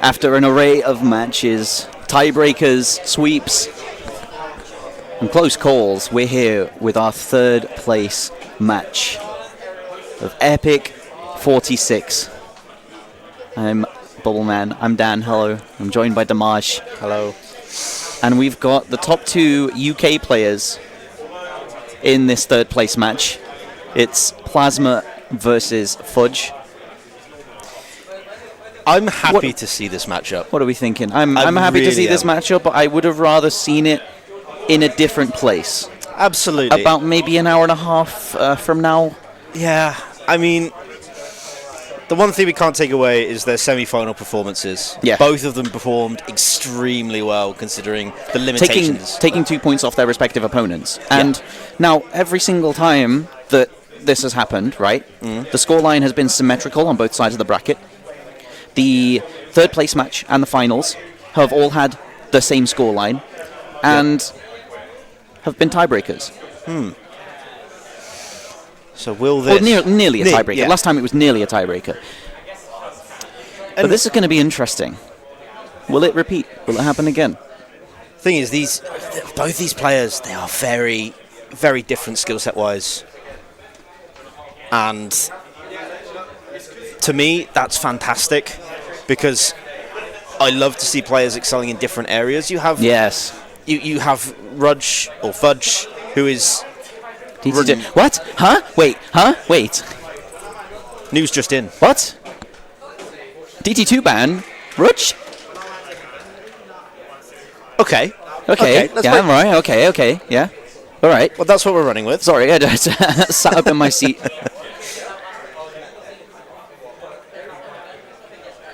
After an array of matches, tiebreakers, sweeps, and close calls, we're here with our third place match of EPIC46. I'm Bubbleman. I'm Dan. Hello. I'm joined by Damaj. Hello. And we've got the top two UK players in this third place match. It's Plasma versus Fudge. I'm happy to see this matchup. What are we thinking? I'm happy to see this matchup, but I would have rather seen it in a different place. Absolutely. About maybe an hour and a half from now. Yeah, I mean, the one thing we can't take away is their semi-final performances. Yeah. Both of them performed extremely well, considering the limitations. Taking 2 points off their respective opponents. And now, every single time that this has happened, right, the scoreline has been symmetrical on both sides of the bracket. The third place match and the finals have all had the same scoreline and have been tiebreakers. So will this... Well, nearly a tiebreaker. Yeah. Last time it was nearly a tiebreaker. But this is going to be interesting. Will it repeat? Will it happen again? Thing is, both these players, they are very, very different skill set wise. And to me, that's fantastic because I love to see players excelling in different areas. You have you have Rudge or Fudge, who is what? Huh? Wait. News just in. What? DT2 ban? Rudge? Okay. Okay. Yeah, I'm right. Okay. Yeah. All right. Well, that's what we're running with. Sorry, I just sat up in my seat.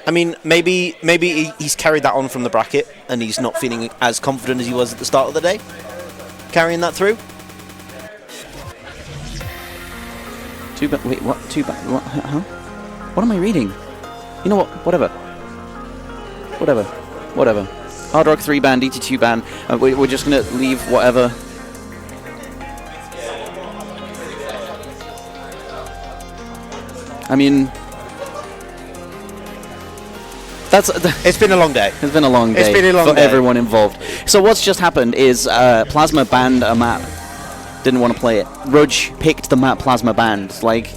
I mean, maybe he's carried that on from the bracket, and he's not feeling as confident as he was at the start of the day, carrying that through. Wait, what? What? Huh? What am I reading? You know what? Whatever. Hard Rock 3 ban, DT2 ban. We're just gonna leave whatever. I mean, It's been a long day. It's been a long day for everyone involved. So what's just happened is Plasma banned a map. Didn't want to play it. Rudge picked the map Plasma banned, like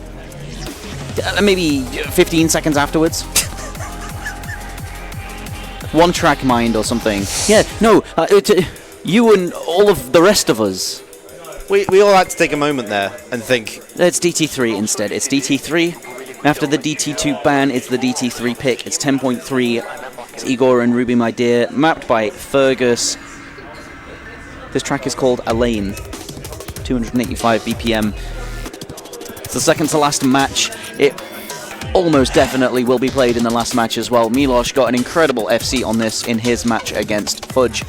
maybe 15 seconds afterwards. One track mind or something. Yeah, no, you and all of the rest of us. We all had to take a moment there and think. It's DT3 instead. It's DT3. After the DT2 ban, it's the DT3 pick. It's 10.3. It's Igor and Ruby My Dear, mapped by Fergus. This track is called Elaine. 285 BPM. It's the second to last match. It almost definitely will be played in the last match as well. Milosh got an incredible FC on this in his match against Fudge.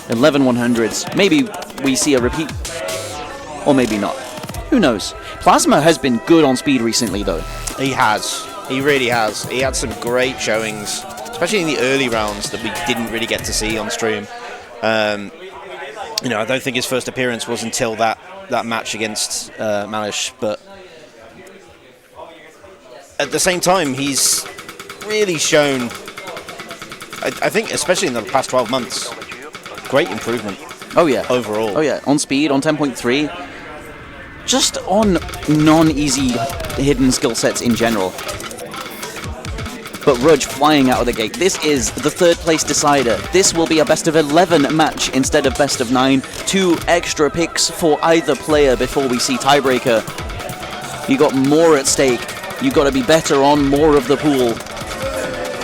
11 100s. Maybe we see a repeat, or maybe not. Who knows? Plasma has been good on speed recently, though. He has. He really has. He had some great showings, especially in the early rounds that we didn't really get to see on stream. I don't think his first appearance was until that match against Malish, but at the same time, he's really shown, I think, especially in the past 12 months, great improvement. Oh, yeah. Overall. Oh, yeah. On speed, on 10.3. Just on non-easy hidden skill sets in general. But Rudge flying out of the gate. This is the third place decider. This will be a best of 11 match instead of best of 9. 2 extra picks for either player before we see tiebreaker. You got more at stake. You got to be better on more of the pool.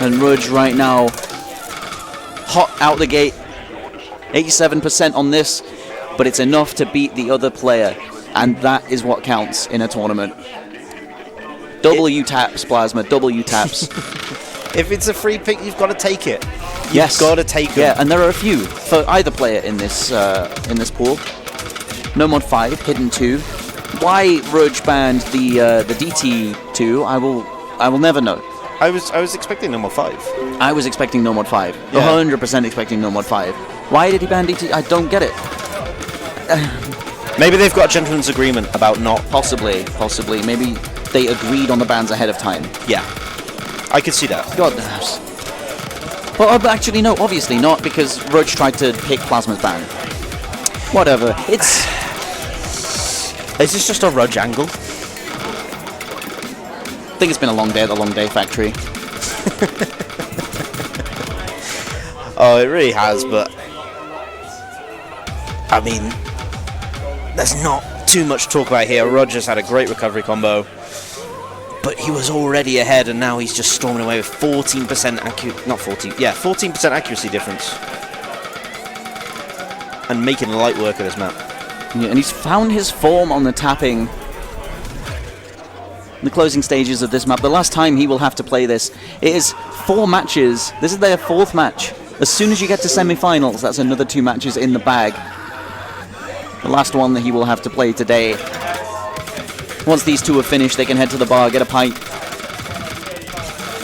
And Rudge right now, hot out the gate. 87% on this, but it's enough to beat the other player. And that is what counts in a tournament. W taps, Plasma, W taps. If it's a free pick, you've got to take it. Yes. You've got to take it. Yeah, and there are a few for either player in this pool. No Mod 5, Hidden 2. Why Rudge banned the DT2, I will never know. I was expecting No Mod 5. I was expecting No Mod 5. Yeah. 100% expecting No Mod 5. Why did he ban DT? I don't get it. Maybe they've got a gentleman's agreement about not... Possibly. Maybe they agreed on the bans ahead of time. Yeah. I could see that. God knows. Well, actually, no, obviously not, because Rudge tried to pick Plasma's ban. Whatever. Is this just a Rudge angle? I think it's been a long day at the Long Day Factory. Oh, it really has, but I mean, there's not too much to talk about here. Rogers had a great recovery combo, but he was already ahead, and now he's just storming away with 14% not 14, yeah, 14% accuracy difference, and making light work of this map. Yeah, and he's found his form on the tapping. In the closing stages of this map, the last time he will have to play this, it is 4 matches. This is their 4th match. As soon as you get to semi-finals, that's another 2 matches in the bag. The last one that he will have to play today. Once these 2 are finished, they can head to the bar, get a pint,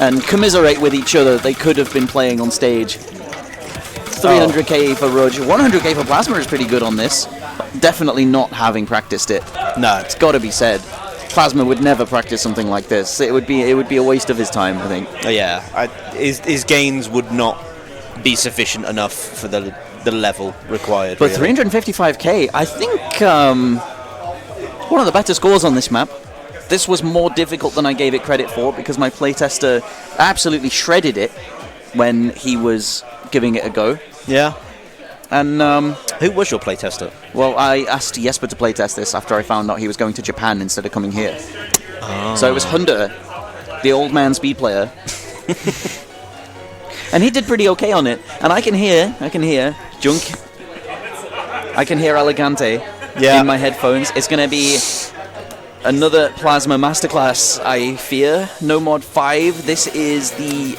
and commiserate with each other. They could have been playing on stage. 300k for Rudge, 100k for Plasma is pretty good on this. Definitely not having practiced it. No, It's got to be said. Plasma would never practice something like this. It would be a waste of his time, I think. yeah, his gains would not be sufficient enough for the level required. But really. 355k, I think one of the better scores on this map. This was more difficult than I gave it credit for, because my playtester absolutely shredded it when he was giving it a go. Yeah. And Who was your playtester? well, I asked Jesper to playtest this after I found out he was going to Japan instead of coming here. So it was Hunter, the old man speed player. And he did pretty okay on it. And I can hear Junk. I can hear Elegante in my headphones. It's going to be another Plasma Masterclass, I fear. No Mod 5. This is the...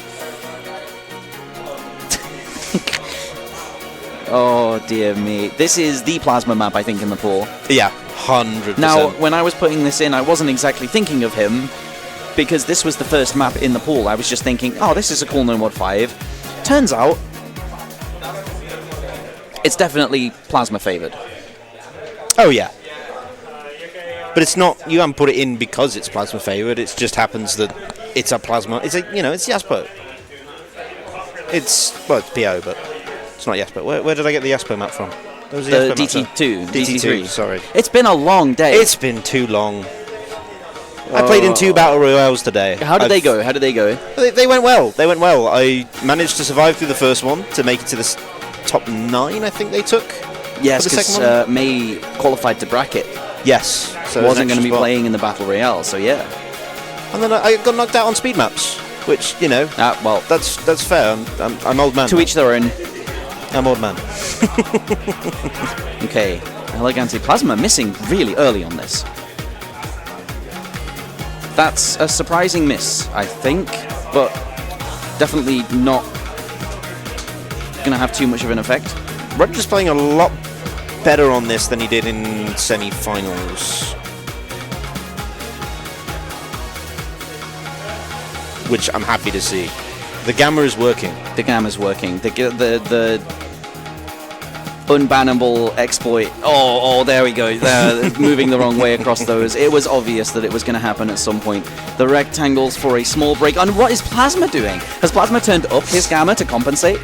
Oh, dear me. This is the Plasma map, I think, in the pool. Yeah, 100%. Now, when I was putting this in, I wasn't exactly thinking of him, because this was the first map in the pool. I was just thinking, oh, this is a cool No Mod 5. Turns out, it's definitely Plasma favored. Oh, yeah. But it's not, you haven't put it in because it's Plasma favored, it just happens that it's a Plasma, it's Jasper. It's PO, but it's not Jasper. Where did I get the Jasper map from? There was The Jasper map DT2, DT3, sorry. It's been a long day. It's been too long. I played in 2 Battle Royales today. How did they go? They went well. I managed to survive through the first one to make it to the top 9, I think they took. Yes, for the second because May qualified to bracket. Yes. So Wasn't going to be playing in the Battle Royale, so yeah. And then I got knocked out on speed maps, which, Well, that's fair. I'm old man. to each their own. I'm old man. Okay, Elegante Plasma missing really early on this. That's a surprising miss, I think, but definitely not going to have too much of an effect. Rogers playing a lot better on this than he did in semi-finals, which I'm happy to see. The gamma is working. The gamma's working. The unbannable exploit. Oh, there we go. Moving the wrong way across those. It was obvious that it was going to happen at some point. The rectangles for a small break. And what is Plasma doing? Has Plasma turned up his gamma to compensate?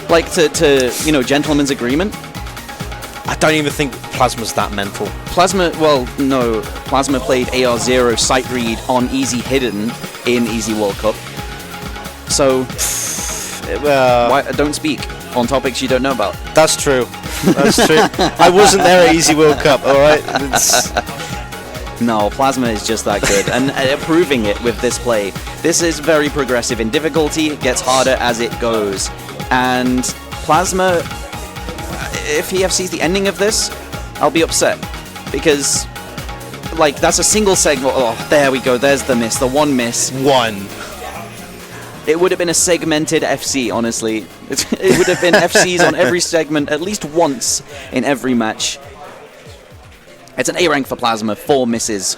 Like to gentleman's agreement? I don't even think Plasma's that mental. Plasma played AR0 sight read on Easy Hidden in Easy World Cup. So, don't speak on topics you don't know about. That's true. I wasn't there at Easy World Cup, alright? No, Plasma is just that good, and proving it with this play. This is very progressive in difficulty, it gets harder as it goes. And Plasma, if he FCs the ending of this, I'll be upset. Because, that's a single segment. Oh, there we go, there's the miss, the one miss. One. It would have been a segmented FC, honestly. It would have been FCs on every segment at least once in every match. It's an A rank for Plasma, 4 misses,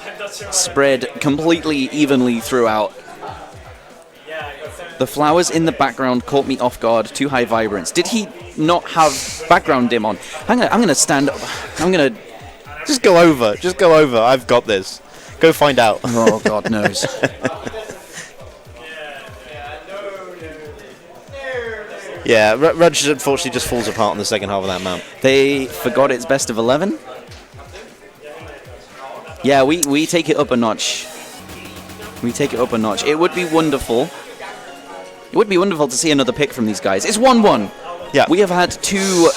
spread completely evenly throughout. The flowers in the background caught me off guard, too high vibrance. Did he not have background dim on? I'm gonna stand up. Just go over. I've got this. Go find out. Oh, God knows. Yeah, Rudge unfortunately just falls apart in the second half of that map. They forgot it's best of 11. Yeah, we take it up a notch. We take it up a notch. It would be wonderful. It would be wonderful to see another pick from these guys. It's 1-1. Yeah. We have had two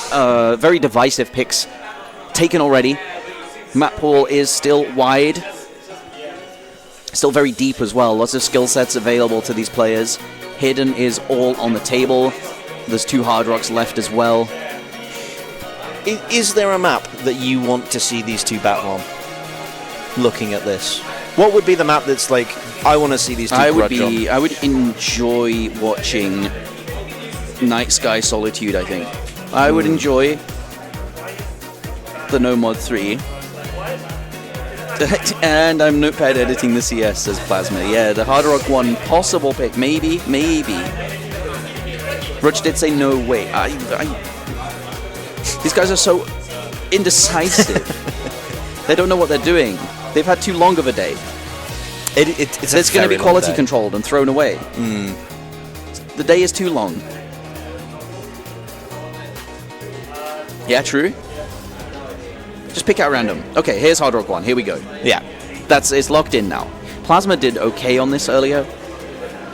very divisive picks taken already. Map pool is still wide. Still very deep as well. Lots of skill sets available to these players. Hidden is all on the table. There's 2 Hard Rocks left as well. Is there a map that you want to see these two battle on? Looking at this, what would be the map that's like, I want to see these two grudge on? I would enjoy watching Night Sky Solitude, I think. I would enjoy the No Mod 3. And I'm notepad editing the CS, says Plasma. Yeah, the Hard Rock 1 possible pick. Maybe. Rudge did say no way. These guys are so indecisive. They don't know what they're doing. They've had too long of a day. It's going to be quality controlled and thrown away. The day is too long. Yeah, true. Just pick out random. Okay, here's Hard Rock 1. Here we go. Yeah. It's locked in now. Plasma did okay on this earlier.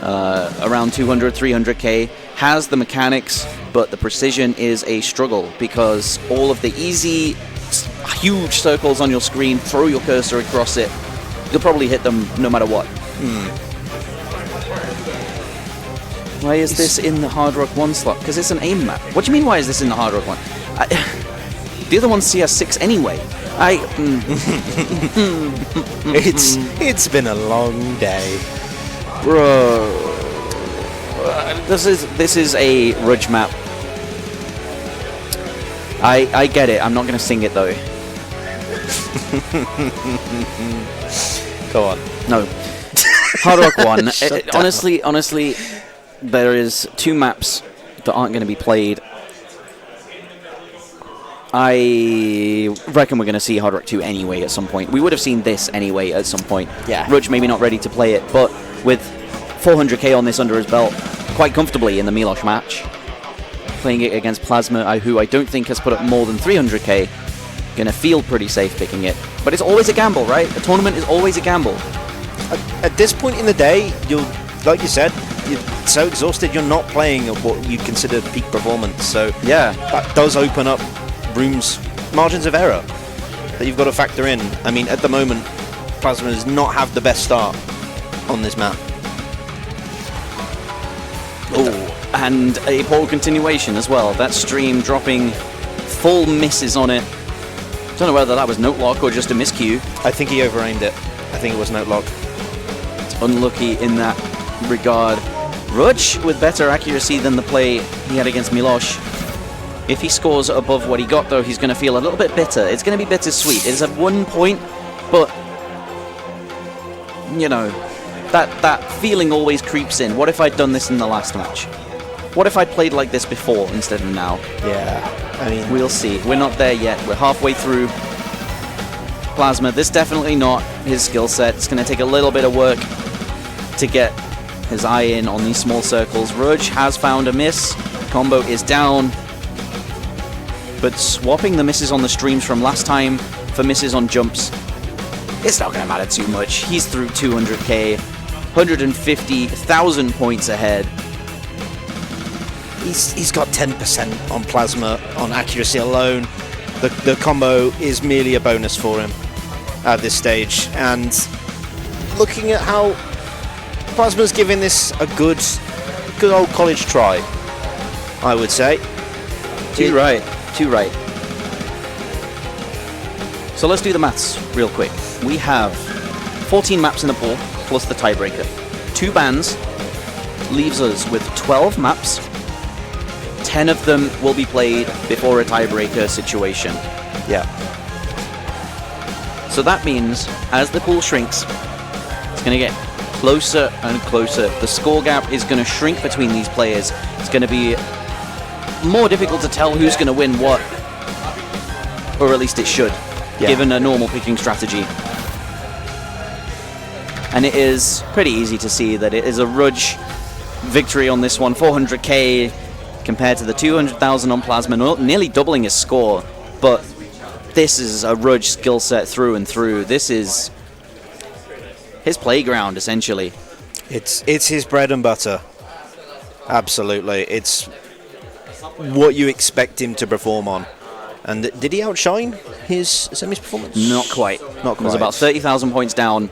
Around 200, 300k. Has the mechanics, but the precision is a struggle because all of the easy, huge circles on your screen, throw your cursor across it, you'll probably hit them no matter what. Why is this in the Hard Rock 1 slot? Because it's an aim map. What do you mean, why is this in the Hard Rock 1? The other one's CS6 anyway. It's been a long day. Bro. This is a Rudge map. I get it. I'm not going to sing it though. Go on. No. Hard Rock 1. Honestly, there is 2 maps that aren't going to be played. I reckon we're going to see Hard Rock 2 anyway at some point. We would have seen this anyway at some point. Yeah. Rudge maybe not ready to play it, but with 400k on this under his belt, quite comfortably in the Milosh match. Playing it against Plasma, who I don't think has put up more than 300k. Gonna feel pretty safe picking it. But it's always a gamble, right? A tournament is always a gamble. At this point in the day, like you said, you're so exhausted, you're not playing at what you'd consider peak performance. So yeah, that does open up margins of error that you've got to factor in. I mean, at the moment, Plasma does not have the best start on this map. Oh, and a poor continuation as well. That stream dropping full misses on it. Don't know whether that was note lock or just a miscue. I think he overaimed it. I think it was note lock. It's unlucky in that regard. Rudge with better accuracy than the play he had against Milosh. If he scores above what he got, though, he's going to feel a little bit bitter. It's going to be bittersweet. It's at 1 point, but, you know, that feeling always creeps in. What if I'd done this in the last match? What if I played like this before instead of now? Yeah, I mean... We'll see. We're not there yet. We're halfway through. Plasma, this definitely not his skill set. It's going to take a little bit of work to get his eye in on these small circles. Rudge has found a miss. Combo is down. But swapping the misses on the streams from last time for misses on jumps, it's not going to matter too much. He's through 200k, 150,000 points ahead. He's got 10% on Plasma on accuracy alone. The combo is merely a bonus for him at this stage. And looking at how Plasma's giving this a good old college try, I would say. Too right. So let's do the maths real quick. We have 14 maps in the pool, plus the tiebreaker. 2 bans leaves us with 12 maps. 10 of them will be played before a tiebreaker situation. Yeah. So that means, as the pool shrinks, it's going to get closer and closer. The score gap is going to shrink between these players. It's going to be more difficult to tell who's going to win what, or at least it should, given a normal picking strategy. And it is pretty easy to see that it is a Rudge victory on this one. 400k, compared to the 200,000 on Plasma, nearly doubling his score. But this is a Rudge skill set through and through. This is his playground, essentially. It's his bread and butter. Absolutely. It's what you expect him to perform on. And did he outshine his semis performance? Not quite. Not quite. It was about 30,000 points down.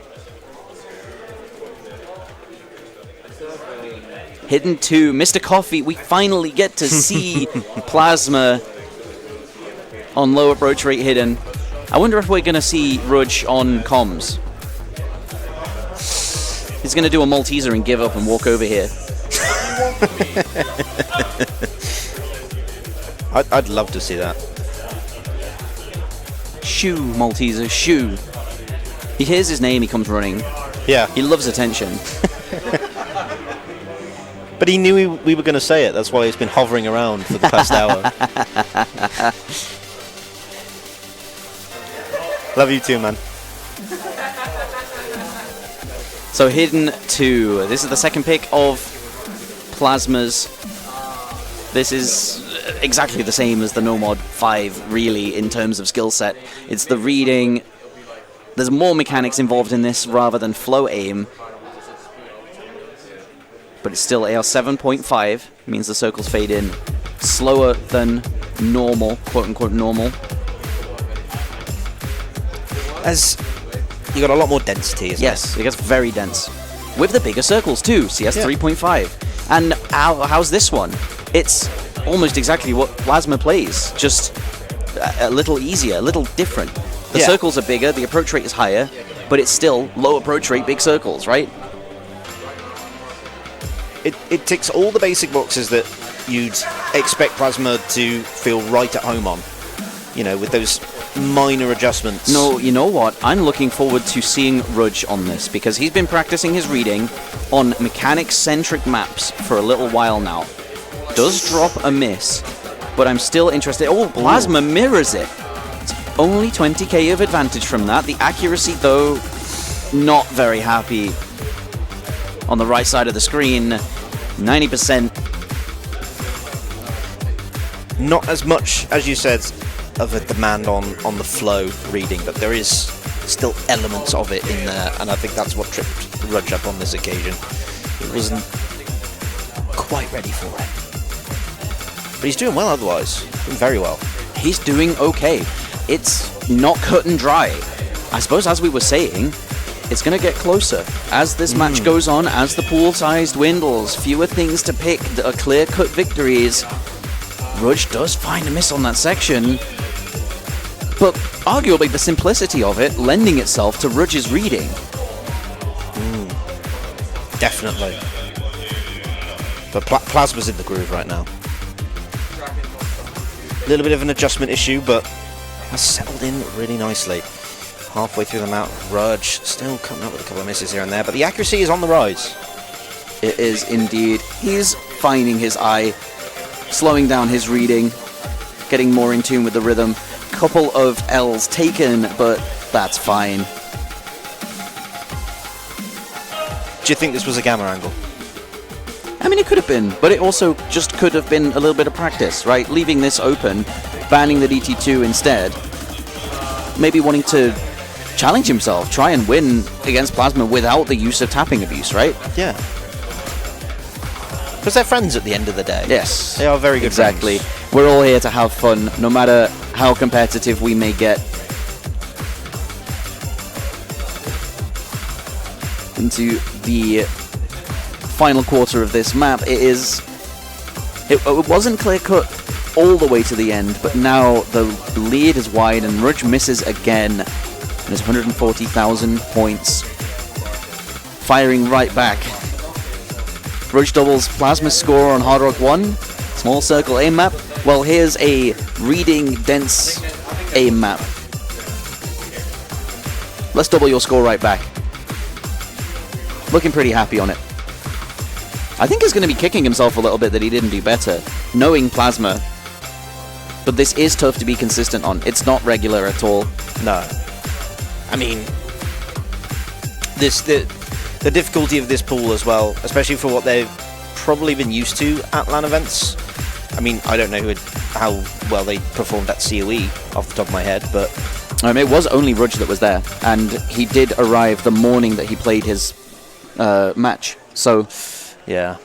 Hidden 2, Mr. Coffee. We finally get to see Plasma on low approach rate hidden. I wonder if we're going to see Rudge on comms. He's going to do a Malteser and give up and walk over here. I'd love to see that. Shoo, Malteser, shoo. He hears his name, he comes running. Yeah. He loves attention. But he knew we were going to say it. That's why he's been hovering around for the past hour. Love you too, man. So Hidden 2. This is the second pick of Plasma's. This is exactly the same as the Nomad 5, really, in terms of skill set. It's the reading. There's more mechanics involved in this rather than flow aim. But it's still AR 7.5, means the circles fade in slower than normal, quote-unquote normal. As you got a lot more density, isn't it? Yes, it gets very dense. With the bigger circles too, CS 3.5. And how's this one? It's almost exactly what Plasma plays, just a little easier, a little different. The circles are bigger, the approach rate is higher, but it's still low approach rate, big circles, right? It ticks all the basic boxes that you'd expect Plasma to feel right at home on. You know, with those minor adjustments. No, you know what? I'm looking forward to seeing Rudge on this, because he's been practicing his reading on mechanics-centric maps for a little while now. Does drop a miss, but I'm still interested. Oh, Plasma mirrors it. It's only 20k of advantage from that. The accuracy, though, not very happy. On the right side of the screen, 90%. Not as much, as you said, of a demand on the flow reading, but there is still elements of it in there, and I think that's what tripped Rudge up on this occasion. He wasn't quite ready for it. But he's doing well otherwise. Doing very well. He's doing okay. It's not cut and dry. I suppose, as we were saying, it's going to get closer. As this match goes on, as the pool size dwindles, fewer things to pick, clear-cut victories, Rudge does find a miss on that section, but arguably the simplicity of it lending itself to Rudge's reading. Definitely. But Plasma's in the groove right now. A little bit of an adjustment issue, but has settled in really nicely. Halfway through the map, Rudge still coming up with a couple of misses here and there, but the accuracy is on the rise. It is indeed. He's finding his eye, slowing down his reading, getting more in tune with the rhythm. Couple of L's taken, but that's fine. Do you think this was a gamma angle? I mean, it could have been, but it also just could have been a little bit of practice, right? Leaving this open, banning the DT2 instead, maybe wanting to challenge himself, try and win against Plasma without the use of tapping abuse, right? Yeah. Because they're friends at the end of the day. Yes. They are very good exactly. friends. We're all here to have fun, no matter how competitive we may get. Into the final quarter of this map, it wasn't clear-cut all the way to the end, but now the lead is wide and Rudge misses again. There's 140,000 points. Firing right back. Rudge doubles Plasma's score on Hard Rock 1. Small circle aim map. Well, here's a reading dense aim map. Let's double your score right back. Looking pretty happy on it. I think he's going to be kicking himself a little bit that he didn't do better, knowing Plasma. But this is tough to be consistent on. It's not regular at all. No. I mean, the difficulty of this pool as well, especially for what they've probably been used to at LAN events, I mean, I don't know how well they performed at COE off the top of my head, but it was only Rudge that was there, and he did arrive the morning that he played his match. So, yeah,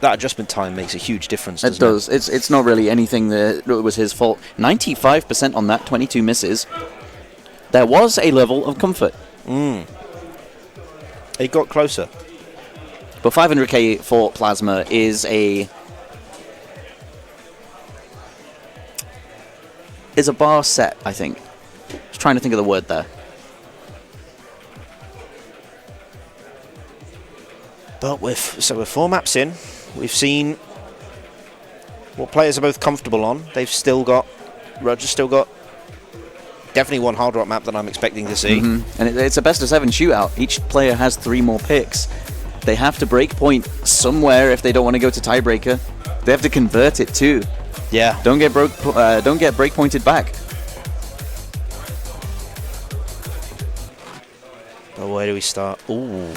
that adjustment time makes a huge difference. It does. It's not really anything that was his fault. 95% on that, 22 misses. There was a level of comfort. It got closer. But 500k for Plasma is a bar set, I think. Just trying to think of the word there. But we're 4 maps in. We've seen what players are both comfortable on. Roger's still got definitely one hard rock map that I'm expecting to see. And it's a best of 7 shootout. Each player has 3 more picks. They have to break point somewhere if they don't want to go to tiebreaker. They have to convert it too. Yeah. Don't get break pointed back. But where do we start? Ooh.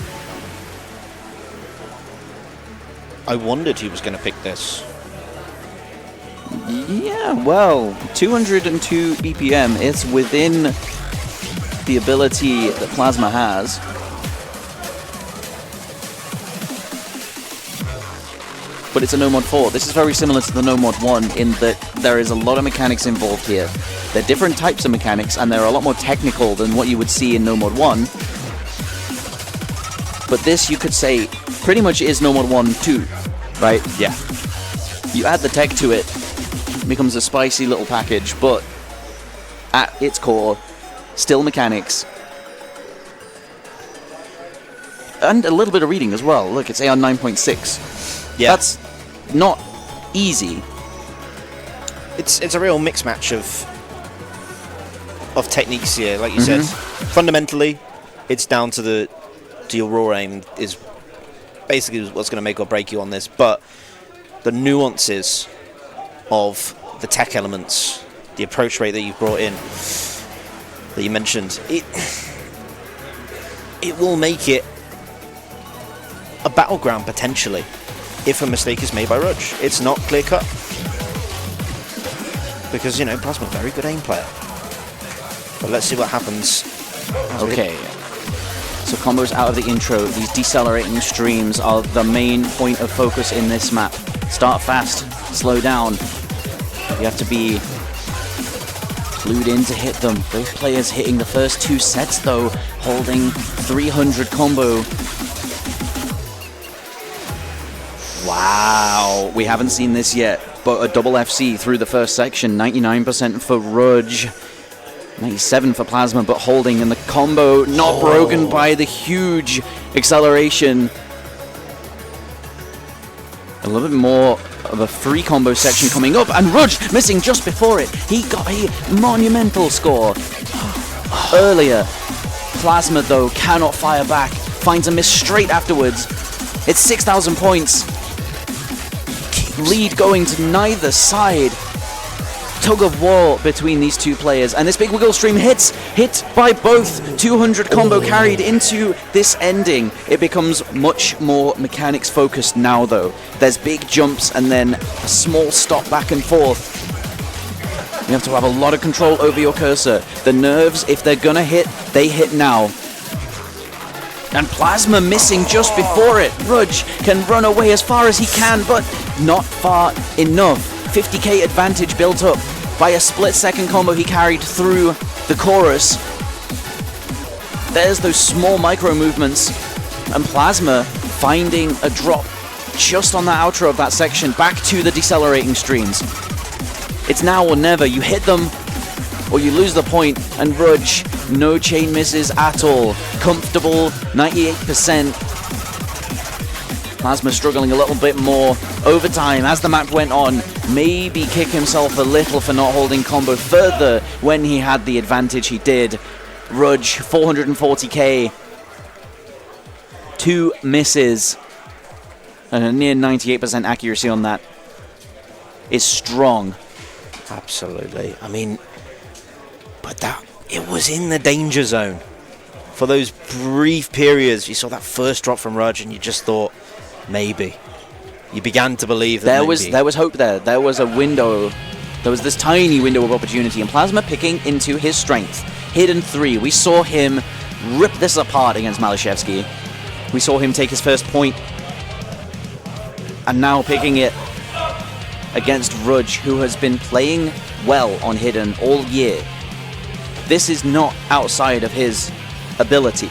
I wondered who was going to pick this. Yeah, well, 202 BPM. It's within the ability that Plasma has. But it's a no mod 4. This is very similar to the no mod 1 in that there is a lot of mechanics involved here. They're different types of mechanics, and they're a lot more technical than what you would see in no mod 1. But this, you could say, pretty much is no mod 1 too, right? Yeah. You add the tech to it, it becomes a spicy little package, but at its core, still mechanics. And a little bit of reading as well. Look, it's AR 9.6. Yeah. That's not easy. It's a real mix match of techniques here, like you said. Fundamentally, it's down to your raw aim is basically what's going to make or break you on this, but the nuances of the tech elements, the approach rate that you've brought in, that you mentioned, it will make it a battleground potentially if a mistake is made by Rudge. It's not clear cut because, you know, Plasma's a very good aim player. But let's see what happens. Okay. So combos out of the intro. These decelerating streams are the main point of focus in this map. Start fast, slow down. You have to be clued in to hit them. Both players hitting the first 2 sets though, holding 300 combo. Wow, we haven't seen this yet, but a double FC through the first section. 99% for Rudge. 97 for Plasma, but holding, and the combo not broken by the huge acceleration. A little bit more of a free combo section coming up, and Rudge missing just before it. He got a monumental score earlier. Plasma, though, cannot fire back. Finds a miss straight afterwards. It's 6,000 points. Lead going to neither side. Tug of war between these two players, and this big wiggle stream hit by both. 200 combo carried into this ending. It becomes much more mechanics focused now though. There's big jumps and then a small stop back and forth. You have to have a lot of control over your cursor. The nerves, if they're gonna hit, they hit now. And Plasma missing just before it. Rudge can run away as far as he can, but not far enough. 50k advantage built up by a split-second combo he carried through the chorus. There's those small micro movements, and Plasma finding a drop just on the outro of that section back to the decelerating streams. It's now or never. You hit them or you lose the point, and Rudge, no chain misses at all. Comfortable, 98%. Plasma struggling a little bit more over time as the map went on. Maybe kick himself a little for not holding combo further when he had the advantage he did. Rudge, 440k. 2 misses. And a near 98% accuracy on that is strong. Absolutely. I mean, but it was in the danger zone. For those brief periods, you saw that first drop from Rudge and you just thought, maybe. You began to believe that there was hope there. There was a window. There was this tiny window of opportunity, and Plasma picking into his strength. Hidden 3. We saw him rip this apart against Malashevsky. We saw him take his first point, and now picking it against Rudge, who has been playing well on Hidden all year. This is not outside of his ability.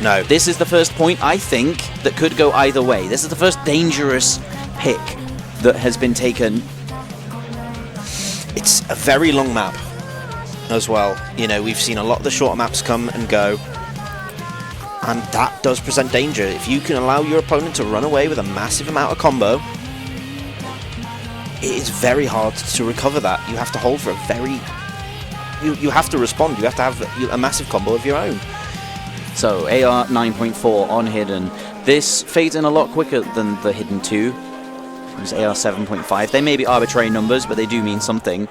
No. This is the first point, I think, that could go either way. This is the first dangerous pick that has been taken. It's a very long map as well. You know, we've seen a lot of the shorter maps come and go, and that does present danger. If you can allow your opponent to run away with a massive amount of combo, it is very hard to recover that. You have to hold for a very... You have to respond. You have to have a massive combo of your own. So, AR 9.4 on Hidden. This fades in a lot quicker than the Hidden 2. It was AR 7.5. They may be arbitrary numbers, but they do mean something.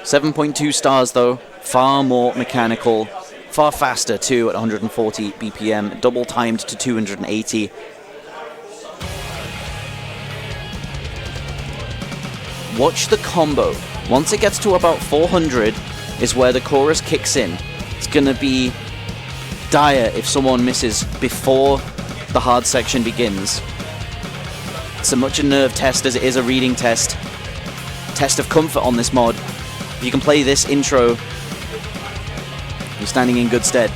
7.2 stars, though. Far more mechanical. Far faster, too, at 140 BPM. Double timed to 280. Watch the combo. Once it gets to about 400 is where the chorus kicks in. It's going to be dire if someone misses before the hard section begins. It's as much a nerve test as it is a reading test. Test of comfort on this mod. If you can play this intro, you're standing in good stead.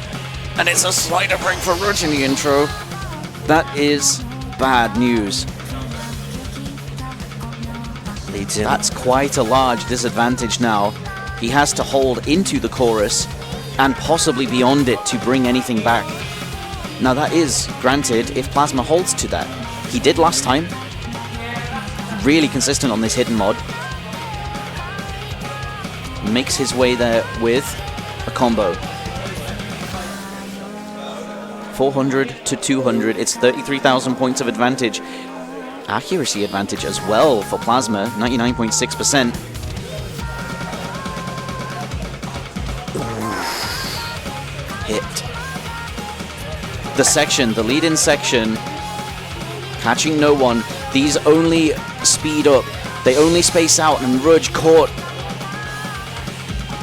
And it's a slider break for Rudge in the intro. That is bad news. That's quite a large disadvantage now. He has to hold into the chorus and possibly beyond it to bring anything back. Now that is granted if Plasma holds to that. He did last time. Really consistent on this Hidden mod. Makes his way there with a combo. 400 to 200. It's 33,000 points of advantage. Accuracy advantage as well for Plasma, 99.6%. Hit. The section, the lead-in section, catching no one. These only speed up. They only space out, and Rudge caught.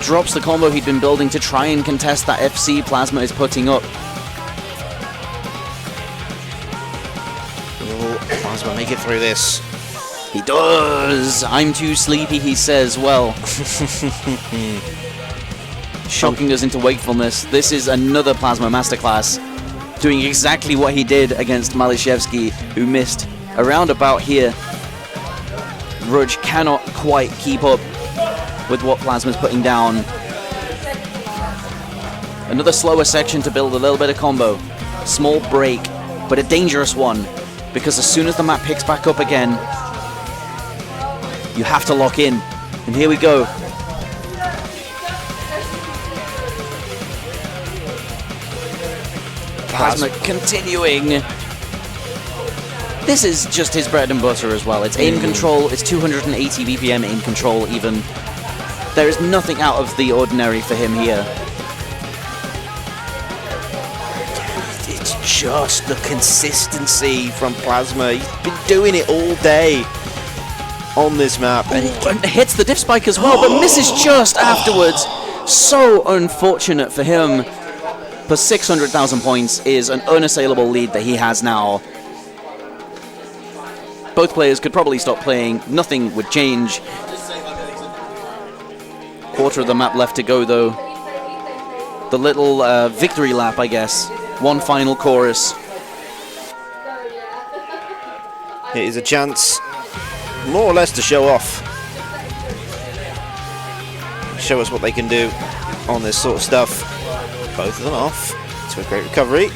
Drops the combo he'd been building to try and contest that FC Plasma is putting up. Plasma make it through this. He does! I'm too sleepy, he says. Well, shocking us into wakefulness. This is another Plasma masterclass, doing exactly what he did against Malashevsky, who missed around about here. Rudge cannot quite keep up with what Plasma's putting down. Another slower section to build a little bit of combo. Small break, but a dangerous one. Because as soon as the map picks back up again, you have to lock in. And here we go. Plasma continuing. This is just his bread and butter as well. It's aim control, it's 280 BPM aim control even. There is nothing out of the ordinary for him here. Just the consistency from Plasma. He's been doing it all day on this map. And hits the diff spike as well, but misses just afterwards. So unfortunate for him. But 600,000 points is an unassailable lead that he has now. Both players could probably stop playing. Nothing would change. Quarter of the map left to go, though. The little victory lap, I guess. One final chorus. It is a chance, more or less, to show off. Show us what they can do on this sort of stuff. Both of them off to a great recovery.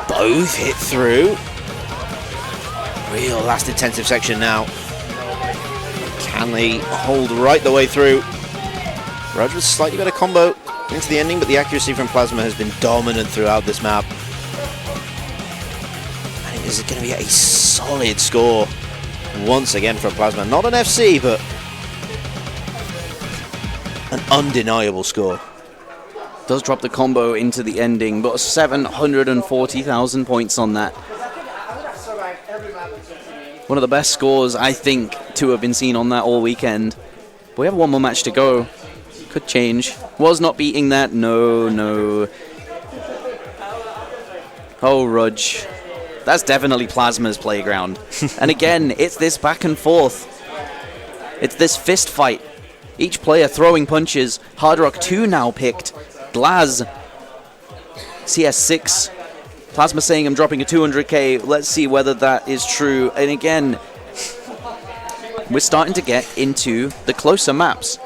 Both hit through. Real last intensive section now. Can they hold right the way through? Rudge with slightly better combo into the ending, but the accuracy from Plasma has been dominant throughout this map. And it is going to be a solid score once again from Plasma. Not an FC, but an undeniable score. Does drop the combo into the ending, but 740,000 points on that. One of the best scores, I think, to have been seen on that all weekend. But we have one more match to go. Could change. Was not beating that. No. Oh, Rudge. That's definitely Plasma's playground. And again, it's this back and forth. It's this fist fight. Each player throwing punches. Hard Rock 2 now picked. Glaz. CS6. Plasma saying I'm dropping a 200k. Let's see whether that is true. And again, we're starting to get into the closer maps.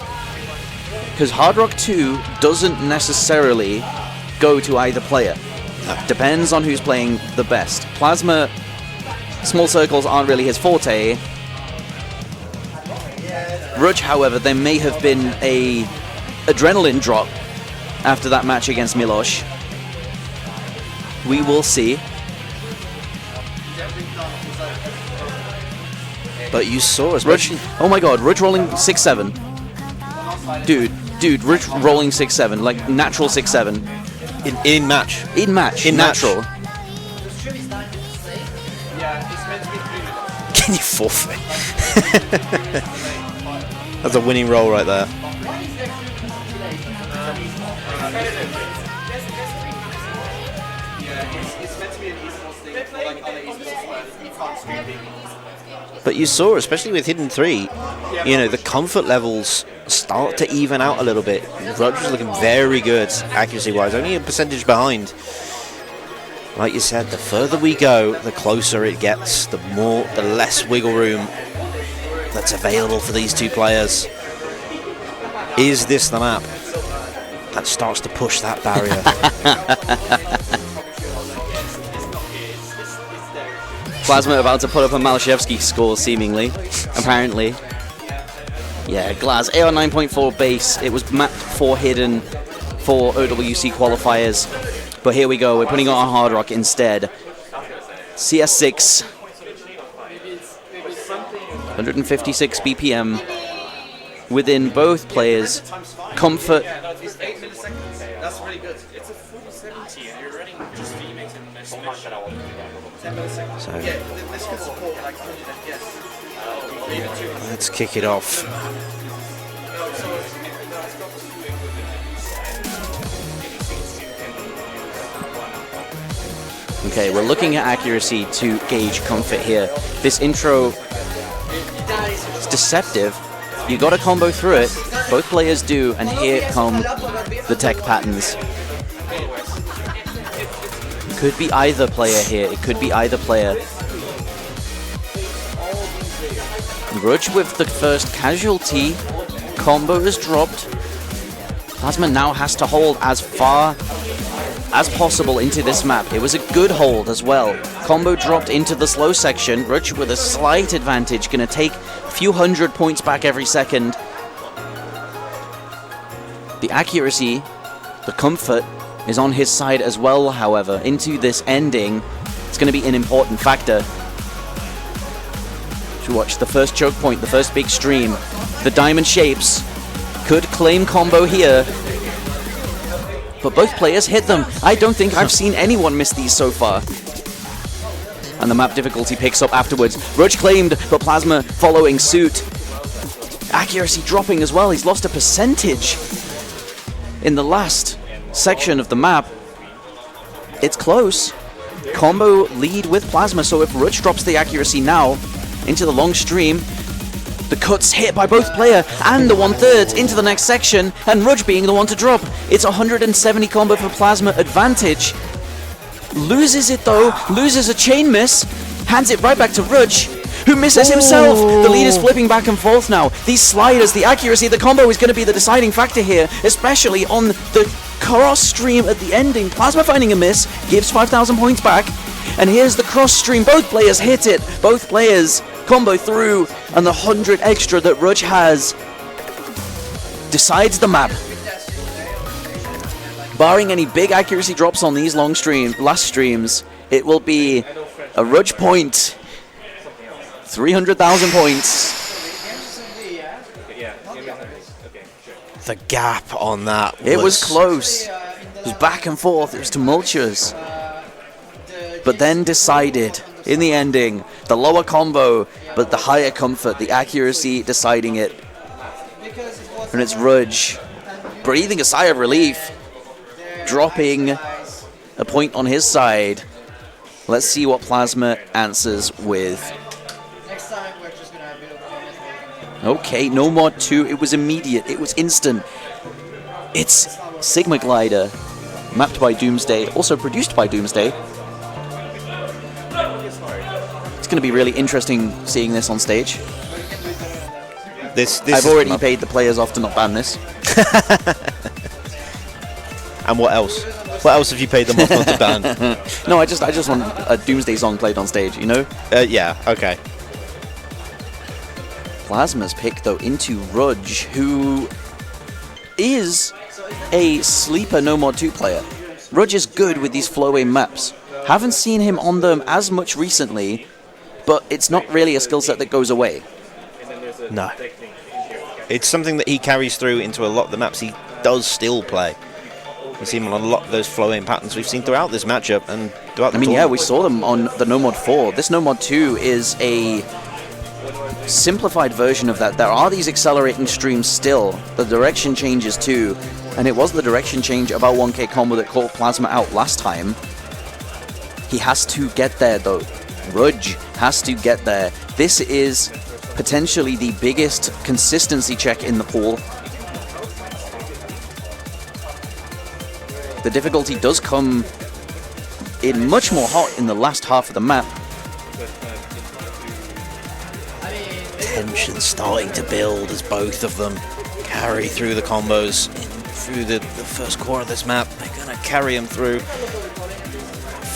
Because Hard Rock 2 doesn't necessarily go to either player. Depends on who's playing the best. Plasma, small circles aren't really his forte. Rudge, however, there may have been a adrenaline drop after that match against Milosh. We will see. But you saw, especially... Rudge, oh my god, Rudge rolling 6-7. Dude, Rudge rolling 6-7, like natural 6-7. In match. In match. Natural. Can you forfeit? That's a winning roll right there. But you saw, especially with Hidden 3, you know, the comfort levels start to even out a little bit. Rudge was looking very good, accuracy-wise, only a percentage behind. Like you said, the further we go, the closer it gets, the less wiggle room that's available for these two players. Is this the map that starts to push that barrier? Plasma about to put up a Malashevsky score, seemingly. Apparently. Yeah, Glaz, AR 9.4 base. It was mapped for Hidden for OWC qualifiers. But here we go, we're putting it on Hard Rock instead. CS6. 156 BPM. Within both players. Comfort. That's really good. It's a full 70 and you're running just VMAX and no switch. So, This could support like 100 FPS. let's kick it off. Okay, we're looking at accuracy to gauge comfort here. This intro is deceptive. You got to combo through it. Both players do, and here come the tech patterns. Could be either player here. It could be either player. Rudge with the first casualty. Combo is dropped. Plasma now has to hold as far as possible into this map. It was a good hold as well. Combo dropped into the slow section. Rudge with a slight advantage. Gonna take a few hundred points back every second. The accuracy, the comfort, is on his side as well, however. Into this ending, it's going to be an important factor. To watch the first choke point, the first big stream. The diamond shapes could claim combo here. But both players hit them. I don't think I've seen anyone miss these so far. And the map difficulty picks up afterwards. Rudge claimed, but Plasma following suit. Accuracy dropping as well. He's lost a percentage in the last section of the map. It's close. Combo lead with Plasma, so if Rudge drops the accuracy now into the long stream, the cuts hit by both player and the 1/3 into the next section, and Rudge being the one to drop. It's 170 combo for Plasma advantage. Loses it though, loses a chain miss, hands it right back to Rudge, who misses himself. The lead is flipping back and forth now. These sliders, the accuracy, the combo is going to be the deciding factor here, especially on the cross stream at the ending. Plasma finding a miss, gives 5,000 points back, and here's the cross stream. Both players hit it, both players combo through, and the 100 extra that Rudge has decides the map. Barring any big accuracy drops on these last streams, it will be a Rudge point. 300,000 points. The gap on that It was close. was back and forth, it was tumultuous. But then decided, in the ending, the lower combo, but the higher comfort, the accuracy deciding it. And it's Rudge breathing a sigh of relief, dropping a point on his side. Let's see what Plasma answers with. Okay, no mod 2, it was immediate, it was instant. It's Sigma Glider, mapped by Doomsday, also produced by Doomsday. It's going to be really interesting seeing this on stage. This I've already paid the players off to not ban this. And what else? What else have you paid them off not to ban? No, I just want a Doomsday song played on stage, you know? Yeah, okay. Plasma's pick, though, into Rudge, who is a sleeper no mod 2 player. Rudge is good with these flow-away maps. Haven't seen him on them as much recently, but it's not really a skill set that goes away. No. It's something that he carries through into a lot of the maps he does still play. We see him on a lot of those flow-in patterns we've seen throughout this matchup and throughout the tournament. Yeah, we saw them on the no mod 4. This no mod 2 is a simplified version of that. There are these accelerating streams still. The direction changes too, and it was the direction change about 1K combo that caught Plasma out last time. He has to get there though. Rudge has to get there. This is potentially the biggest consistency check in the pool. The difficulty does come in much more hot in the last half of the map. Tension starting to build as both of them carry through the combos through the first core of this map. They're going to carry him through.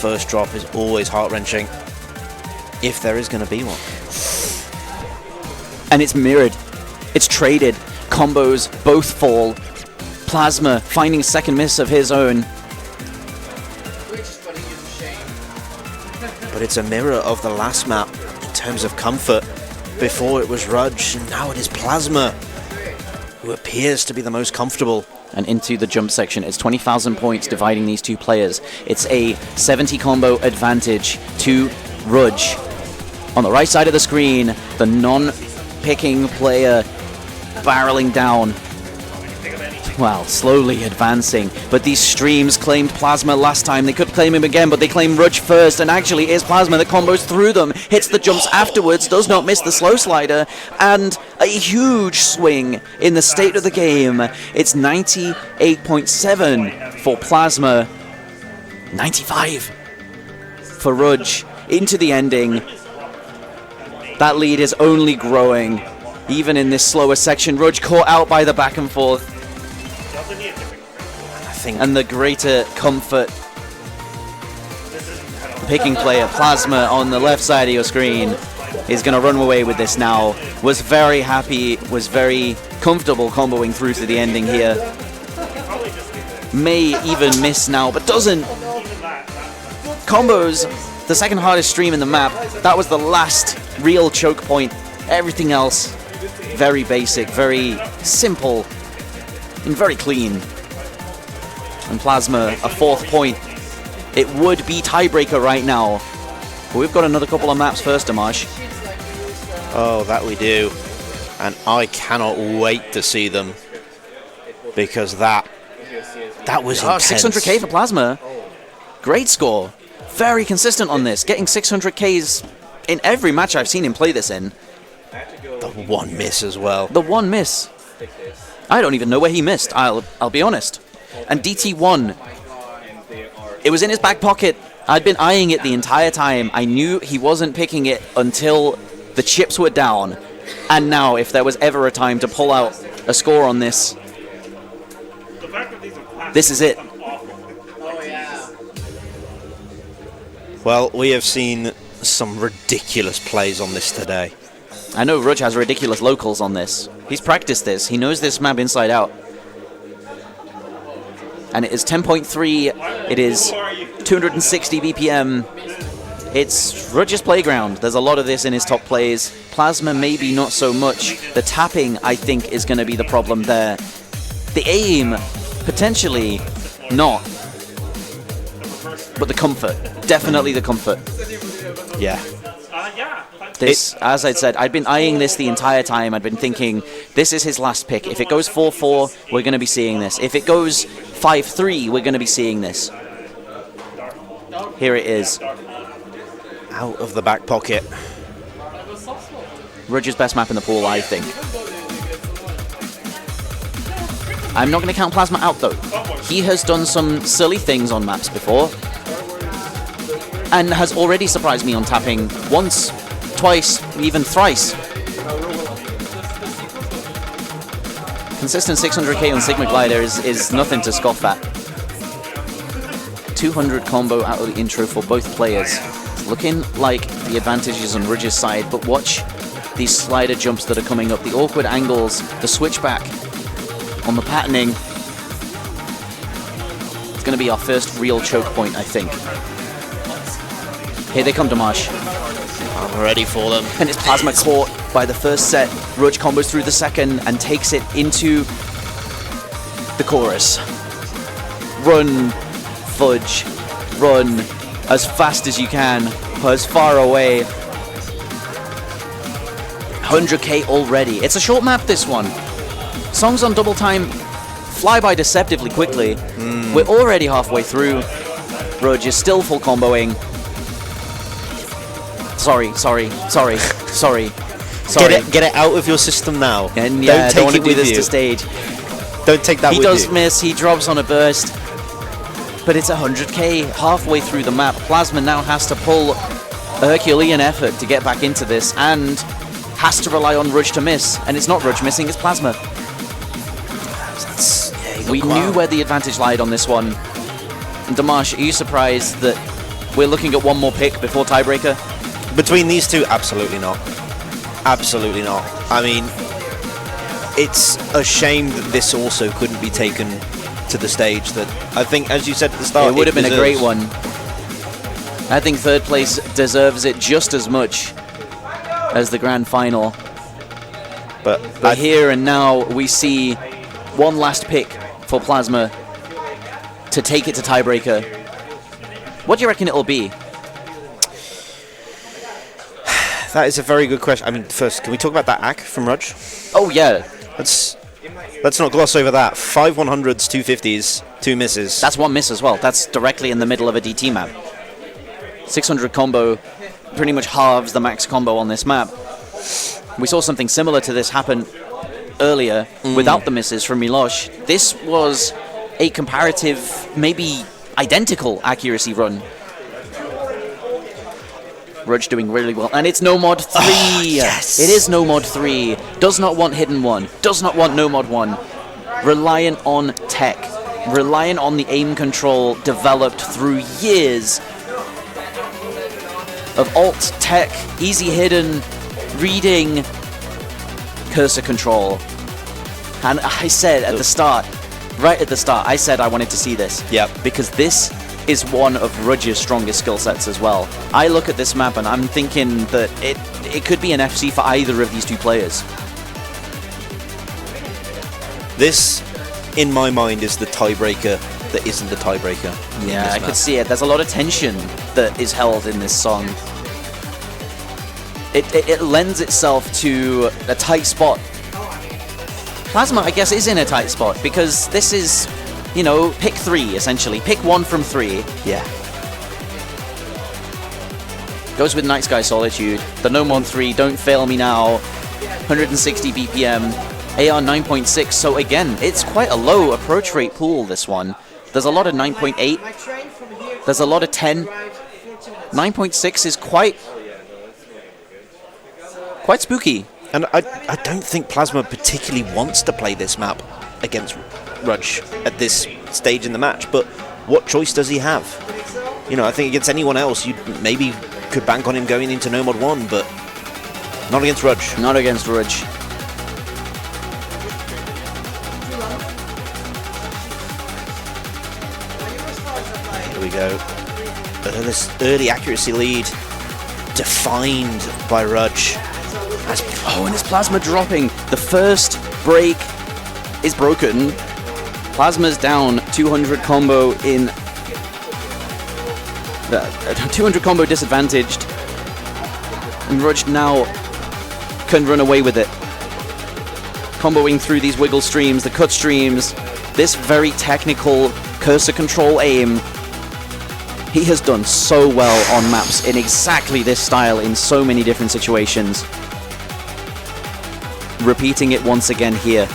First drop is always heart-wrenching, if there is going to be one. And it's mirrored. It's traded. Combos both fall. Plasma finding second miss of his own. But it's a mirror of the last map in terms of comfort. Before it was Rudge, and now it is Plasma, who appears to be the most comfortable. And into the jump section, it's 20,000 points dividing these two players. It's a 70 combo advantage to Rudge. On the right side of the screen, the non-picking player barreling down. Well, slowly advancing, but these streams claimed Plasma last time. They could claim him again, but they claim Rudge first, and actually it is Plasma that combos through them, hits the jumps afterwards, does not miss the slow slider, and a huge swing in the state of the game. It's 98.7 for Plasma, 95 for Rudge. Into the ending. That lead is only growing, even in this slower section. Rudge caught out by the back and forth. And the greater comfort. Picking player, Plasma, on the left side of your screen, is going to run away with this now. Was very happy, was very comfortable comboing through to the ending here. May even miss now, but doesn't. Combos, the second hardest stream in the map. That was the last real choke point. Everything else, very basic, very simple, and very clean. And Plasma, a fourth point. It would be tiebreaker right now. But we've got another couple of maps first, Damage. Oh, that we do. And I cannot wait to see them. Because that was intense. 600k for Plasma. Great score. Very consistent on this. Getting 600ks in every match I've seen him play this in. The one miss as well. The one miss. I don't even know where he missed, I'll be honest. And DT1, it was in his back pocket. I'd been eyeing it the entire time. I knew he wasn't picking it until the chips were down. And now, if there was ever a time to pull out a score on this, this is it. Well, we have seen some ridiculous plays on this today. I know Rudge has ridiculous locals on this. He's practiced this. He knows this map inside out. And it is 10.3. It is 260 BPM. It's Rudge's playground. There's a lot of this in his top plays. Plasma maybe not so much. The tapping, I think, is going to be the problem there. The aim, potentially not. but the comfort, definitely the comfort. Yeah. This, as I said, I'd been eyeing this the entire time. I'd been thinking, this is his last pick. If it goes 4-4, we're going to be seeing this. If it goes 5-3, we're going to be seeing this. Here it is. Out of the back pocket. Rudge's best map in the pool, I think. I'm not going to count Plasma out, though. He has done some silly things on maps before, and has already surprised me on tapping once, twice, even thrice. Consistent 600k on Sigma Glider is nothing to scoff at. 200 combo out of the intro for both players. It's looking like the advantage is on Rudge's side, but watch these slider jumps that are coming up, the awkward angles, the switchback on the patterning. It's going to be our first real choke point, I think. Here they come, Damash. I'm ready for them. And it's Plasma caught by the first set. Rudge combos through the second and takes it into the chorus. Run, Fudge, run as fast as you can, as far away. 100k already. It's a short map, this one. Songs on double time fly by deceptively quickly. We're already halfway through. Rudge is still full comboing. Sorry. Get it out of your system now. And yeah, don't take it with us to stage. Don't take that with you. He does miss, he drops on a burst. But it's 100k halfway through the map. Plasma now has to pull a Herculean effort to get back into this, and has to rely on Rudge to miss. And it's not Rudge missing, it's Plasma. We knew where the advantage lied on this one. And Damash, are you surprised that we're looking at one more pick before tiebreaker? Between these two, absolutely not. Absolutely not. I mean, it's a shame that this also couldn't be taken to the stage. That I think, as you said at the start, it would have been a great one. I think third place deserves it just as much as the grand final. But here and now, we see one last pick for Plasma to take it to tiebreaker. What do you reckon it'll be? That is a very good question. I mean, first, can we talk about that ACK from Rudge? Oh, yeah. Let's not gloss over that. 5 100s, 250s, 2 misses. That's one miss as well. That's directly in the middle of a DT map. 600 combo pretty much halves the max combo on this map. We saw something similar to this happen earlier without the misses from Milosh. This was a comparative, maybe identical accuracy run. Rudge doing really well, and it's no mod 3. Yes. It is no mod 3. Does not want hidden 1. Does not want no mod 1. Reliant on tech. Reliant on the aim control developed through years of alt tech, easy hidden, reading, cursor control. And I said at the start, right at the start, I said I wanted to see this. Yep. Because this is one of Rudge's strongest skill sets as well. I look at this map and I'm thinking that it could be an FC for either of these two players. This, in my mind, is the tiebreaker that isn't the tiebreaker. Yeah, I could see it. There's a lot of tension that is held in this song. It lends itself to a tight spot. Plasma, I guess, is in a tight spot because this is, you know, pick 3, essentially. Pick 1 from 3. Yeah. Goes with Night Sky Solitude. The No Mod 3, Don't Fail Me Now. 160 BPM. AR 9.6. So again, it's quite a low approach rate pool, this one. There's a lot of 9.8. There's a lot of 10. 9.6 is quite spooky. And I don't think Plasma particularly wants to play this map against Rudge at this stage in the match, but what choice does he have? You know, I think against anyone else, you maybe could bank on him going into No Mod 1, but not against Rudge. Not against Rudge. Here we go. This early accuracy lead defined by Rudge. Oh, and it's Plasma dropping. The first break is broken. Plasma's down 200 combo in 200 combo disadvantaged. And Rudge now can run away with it. Comboing through these wiggle streams, the cut streams, this very technical cursor control aim. He has done so well on maps in exactly this style in so many different situations. Repeating it once again here.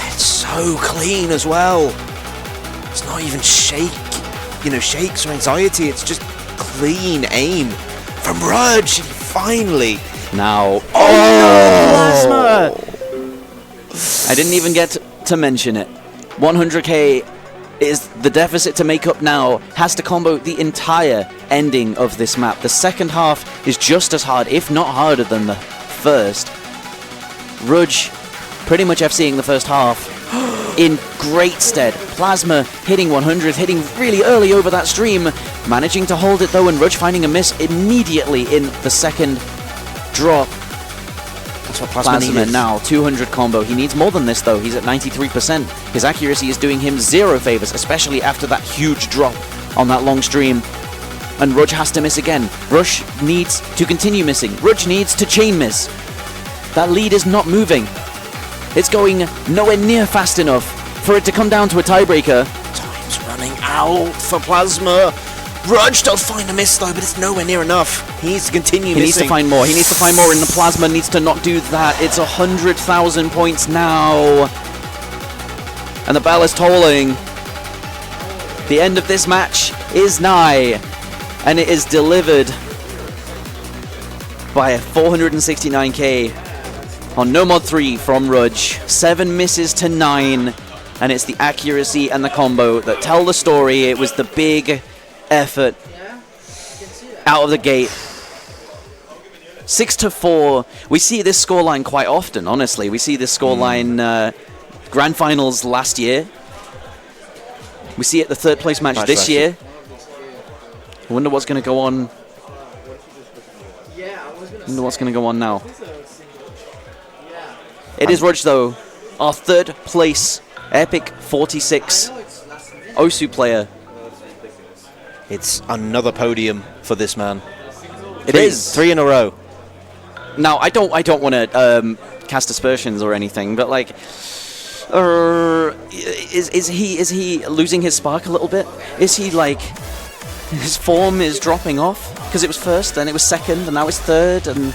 It's so clean as well. It's not even shakes or anxiety. It's just clean aim from Rudge. Finally. Now, Plasma! I didn't even get to mention it. 100k is the deficit to make up now. Has to combo the entire ending of this map. The second half is just as hard, if not harder than the first. Rudge pretty much FCing the first half in great stead. Plasma hitting 100, hitting really early over that stream, managing to hold it though, and Rudge finding a miss immediately in the second drop. That's what Plasma needed. Now 200 combo. He needs more than this though. He's at 93%. His accuracy is doing him zero favors, especially after that huge drop on that long stream. And Rudge has to miss again. Rudge needs to continue missing. Rudge needs to chain miss. That lead is not moving. It's going nowhere near fast enough for it to come down to a tiebreaker. Time's running out for Plasma. Rudge does find a miss though, but it's nowhere near enough. He needs to continue missing. He needs to find more. He needs to find more, and the Plasma needs to not do that. It's 100,000 points now. And the bell is tolling. The end of this match is nigh, and it is delivered by a 469k on No Mod 3 from Rudge. 7 misses to 9, and it's the accuracy and the combo that tell the story. It was the big effort out of the gate. 6-4. We see this scoreline quite often, honestly. We see this scoreline Grand Finals last year. We see it the third place match this year. I wonder what's going to go on. I wonder what's going to go on now. It is Rudge though, our third place EPIC46 Osu player. It's another podium for this man. It is 3 in a row. Now I don't want to cast aspersions or anything, but like, is he losing his spark a little bit? Is he like, his form is dropping off? Because it was first, then it was second, and now it's third, and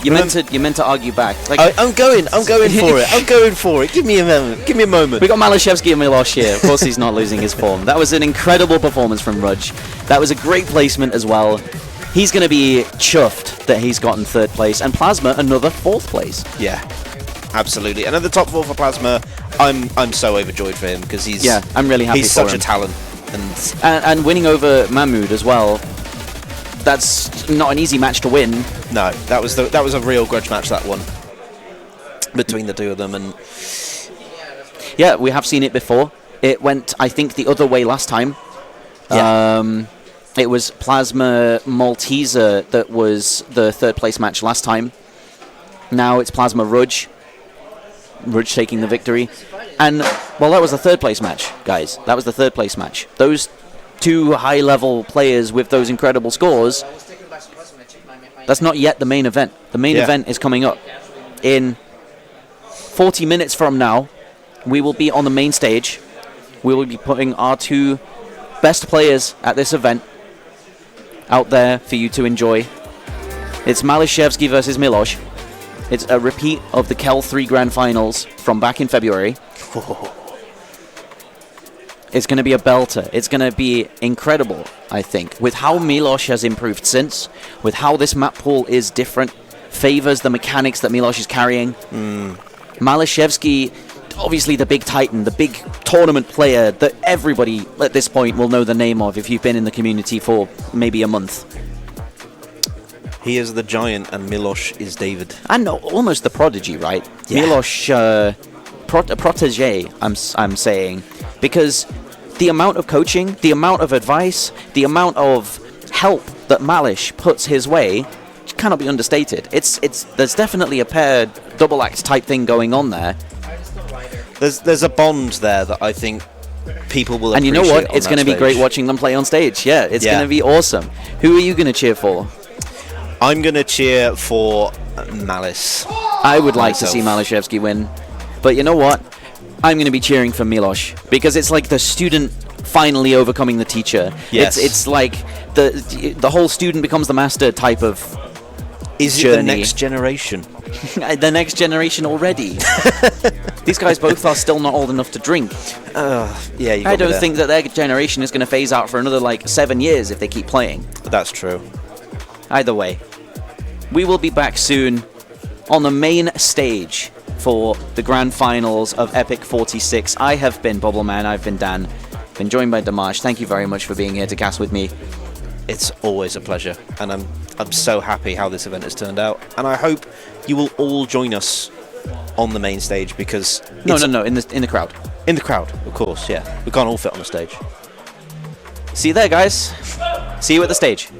you meant to argue back. Like, I'm going for it. I'm going for it. Give me a moment. Give me a moment. We got Malashevsky and Milosh here. Of course he's not losing his form. That was an incredible performance from Rudge. That was a great placement as well. He's going to be chuffed that he's gotten third place, and Plasma another fourth place. Yeah, absolutely. And at the top 4 for Plasma, I'm so overjoyed for him because I'm really happy. He's for such him. a talent, and winning over Mahmood as well. That's not an easy match to win. No, that was a real grudge match, that one, between the two of them. And yeah, we have seen it before. It went, I think, the other way last time. Yeah. It was Plasma Malteser that was the third place match last time. Now it's Plasma Rudge. Rudge taking the victory. And, well, that was the third place match, guys. That was the third place match. Those two high-level players with those incredible scores, that's not yet the main event. The main event is coming up. In 40 minutes from now, we will be on the main stage. We will be putting our two best players at this event out there for you to enjoy. It's Malashevsky versus Milosh. It's a repeat of the Kel 3 Grand Finals from back in February. It's going to be a belter. It's going to be incredible, I think. With how Milosh has improved since, with how this map pool is different, favors the mechanics that Milosh is carrying. Malashevsky, obviously the big titan, the big tournament player that everybody at this point will know the name of if you've been in the community for maybe a month. he is the giant and Milosh is David. And almost the prodigy, right? Yeah. Milosh, protege, I'm saying. Because the amount of coaching, the amount of advice, the amount of help that Malish puts his way cannot be understated. There's definitely a paired double act type thing going on there. There's a bond there that I think people will And you know appreciate what? on It's that going to be great stage. watching them play on stage. Yeah, it's Yeah. going to be awesome. Who are you going to cheer for? I'm going to cheer for Malice. I would like to see Myself. Malashevsky win. But you know what? I'm going to be cheering for Milos because it's like the student finally overcoming the teacher. Yes. It's like the whole student becomes the master type of Is it journey. the next generation? The next generation already. These guys both are still not old enough to drink. Yeah, you got I me don't there. think that their generation is going to phase out for another like 7 years if they keep playing. That's true. Either way, we will be back soon on the main stage for the grand finals of EPIC46. I have been Bobbleman, I've been Dan, been joined by Dimash. Thank you very much for being here to cast with me. It's always a pleasure, and I'm so happy how this event has turned out, and I hope you will all join us on the main stage because No, it's in the crowd. in the crowd, of course. Yeah, we can't all fit on the stage. See you there, guys. See you at the stage.